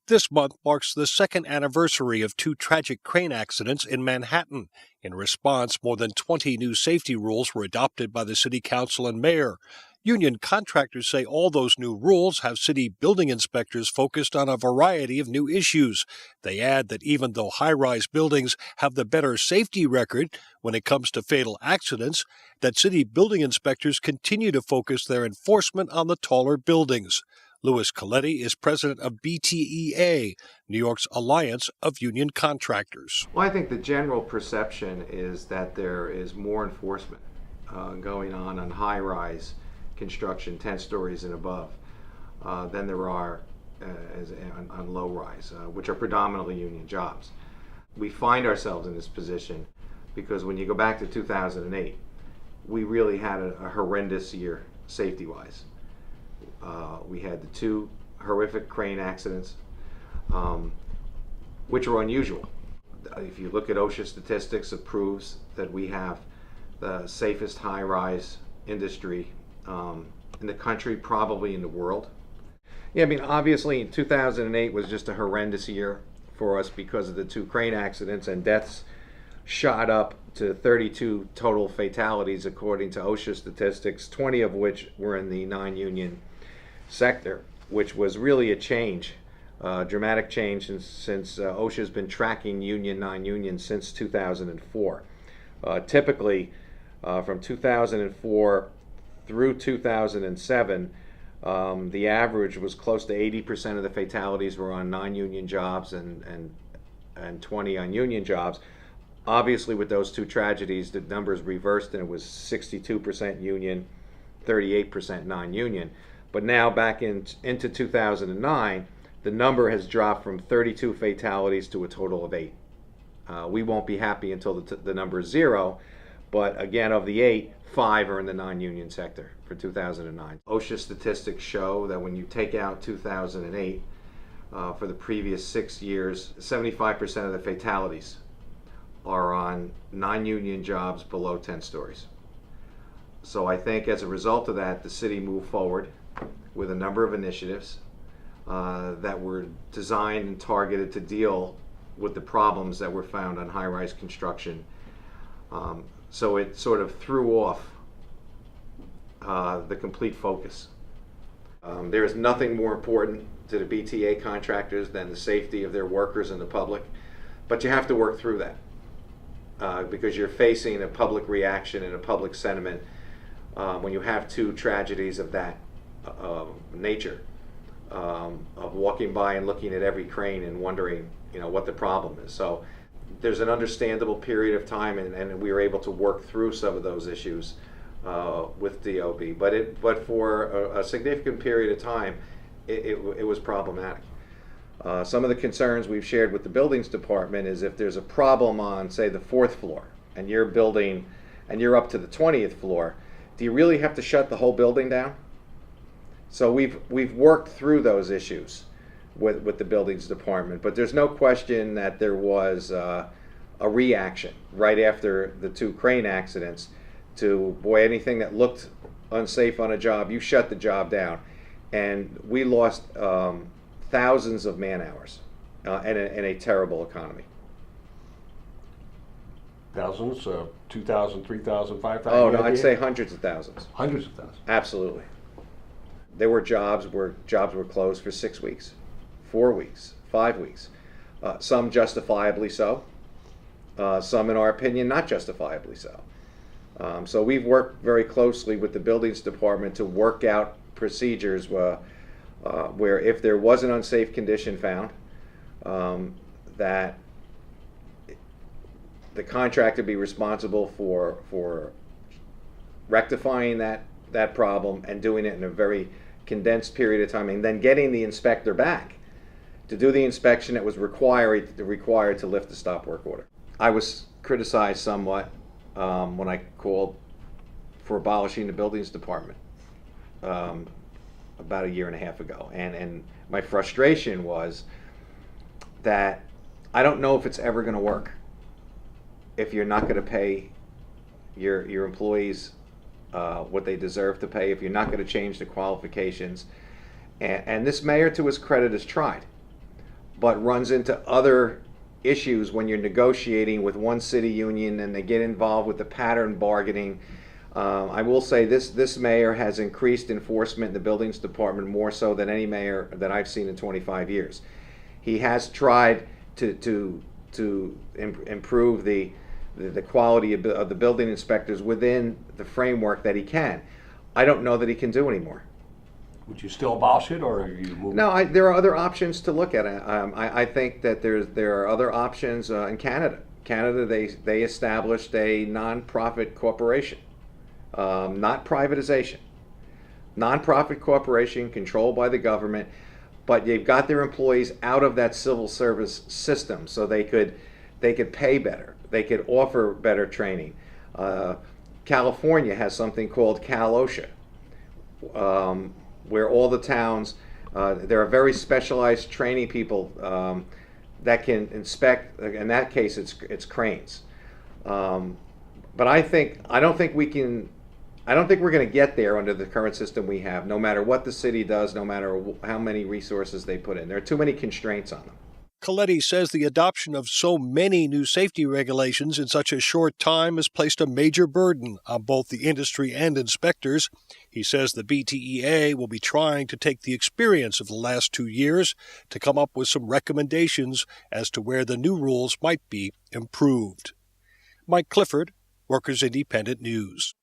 This month marks the second anniversary of two tragic crane accidents in Manhattan. In response, more than 20 new safety rules were adopted by the city council and mayor. Union contractors say all those new rules have city building inspectors focused on a variety of new issues. They add that even though high-rise buildings have the better safety record when it comes to fatal accidents, that city building inspectors continue to focus their enforcement on the taller buildings. Louis Coletti is president of BTEA, New York's Alliance of Union Contractors. Well, I think the general perception is that there is more enforcement going on high-rise construction, 10 stories and above, than there are on low-rise, which are predominantly union jobs. We find ourselves in this position because when you go back to 2008, we really had a horrendous year safety-wise. We had the two horrific crane accidents, which are unusual. If you look at OSHA statistics, it proves that we have the safest high-rise industry in the country, probably in the world. Yeah, I mean, obviously 2008 was just a horrendous year for us because of the two crane accidents, and deaths shot up to 32 total fatalities according to OSHA statistics, 20 of which were in the non-union sector, which was really a change, dramatic change since OSHA's been tracking union, non-union since 2004. Typically, from 2004 through 2007, the average was close to 80% of the fatalities were on non-union jobs and 20 on union jobs. Obviously, with those two tragedies, the numbers reversed and it was 62% union, 38% non-union. But now back into 2009, the number has dropped from 32 fatalities to a total of 8. We won't be happy until the number is 0, but again, of the 8, 5 are in the non-union sector for 2009. OSHA statistics show that when you take out 2008, for the previous 6 years, 75% of the fatalities are on non-union jobs below 10 stories. So I think as a result of that, the city moved forward with a number of initiatives that were designed and targeted to deal with the problems that were found on high-rise construction. So it sort of threw off the complete focus. There is nothing more important to the BTEA contractors than the safety of their workers and the public, but you have to work through that because you're facing a public reaction and a public sentiment when you have two tragedies of that nature, of walking by and looking at every crane and wondering, what the problem is. So there's an understandable period of time, and we were able to work through some of those issues with DOB. But for a significant period of time, it was problematic. Some of the concerns we've shared with the buildings department is if there's a problem on, say, the 4th floor, and you're building, and you're up to the 20th floor, do you really have to shut the whole building down? So we've worked through those issues with the buildings department, but there's no question that there was a reaction right after the two crane accidents to, boy, anything that looked unsafe on a job, you shut the job down. And we lost thousands of man hours in a terrible economy. Thousands, 2,000, 3,000, 5,000? Oh, no, I'd say hundreds of thousands. Hundreds of thousands? Absolutely. There were jobs where jobs were closed for 6 weeks, 4 weeks, 5 weeks. Some justifiably so. Some, in our opinion, not justifiably so. So we've worked very closely with the buildings department to work out procedures where if there was an unsafe condition found, that the contractor be responsible for rectifying that problem and doing it in a very condensed period of time, and then getting the inspector back to do the inspection that was required to lift the stop work order. I was criticized somewhat when I called for abolishing the buildings department about a year and a half ago, and my frustration was that I don't know if it's ever going to work if you're not going to pay your employees what they deserve to pay, if you're not going to change the qualifications. And this mayor, to his credit, has tried. but runs into other issues when you're negotiating with one city union and they get involved with the pattern bargaining. I will say this mayor has increased enforcement in the buildings department more so than any mayor that I've seen in 25 years. He has tried to improve the quality of the building inspectors within the framework that he can. I don't know that he can do anymore. Would you still abolish it, or are you moving? No, there are other options to look at. I think that there are other options in Canada. Canada, they established a non-profit corporation, not privatization. Non-profit corporation controlled by the government, but they've got their employees out of that civil service system, so they could pay better. They could offer better training. California has something called Cal OSHA, where all the towns, there are very specialized training people that can inspect. In that case, it's cranes. But I don't think we're going to get there under the current system we have. No matter what the city does, no matter how many resources they put in, there are too many constraints on them. Coletti says the adoption of so many new safety regulations in such a short time has placed a major burden on both the industry and inspectors. He says the BTEA will be trying to take the experience of the last 2 years to come up with some recommendations as to where the new rules might be improved. Mike Clifford, Workers Independent News.